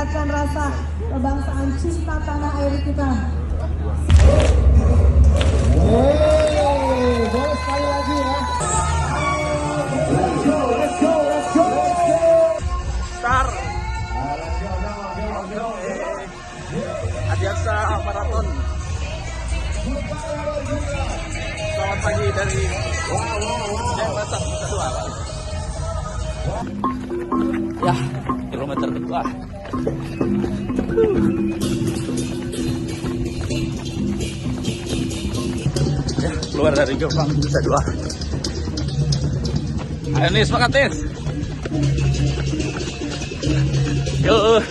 meningkatkan rasa kebangsaan cinta tanah air kita. Boleh sekali lagi ya. Let's go, let's go, let's go, let's go. Star Adiaksa Marathon. Selamat pagi dari Denpasar Nusa Dua. Ya, kilometer kedua. Ya, keluar dari gerbang Nusa Dua. Ayo nih, semangat Nis. Yo.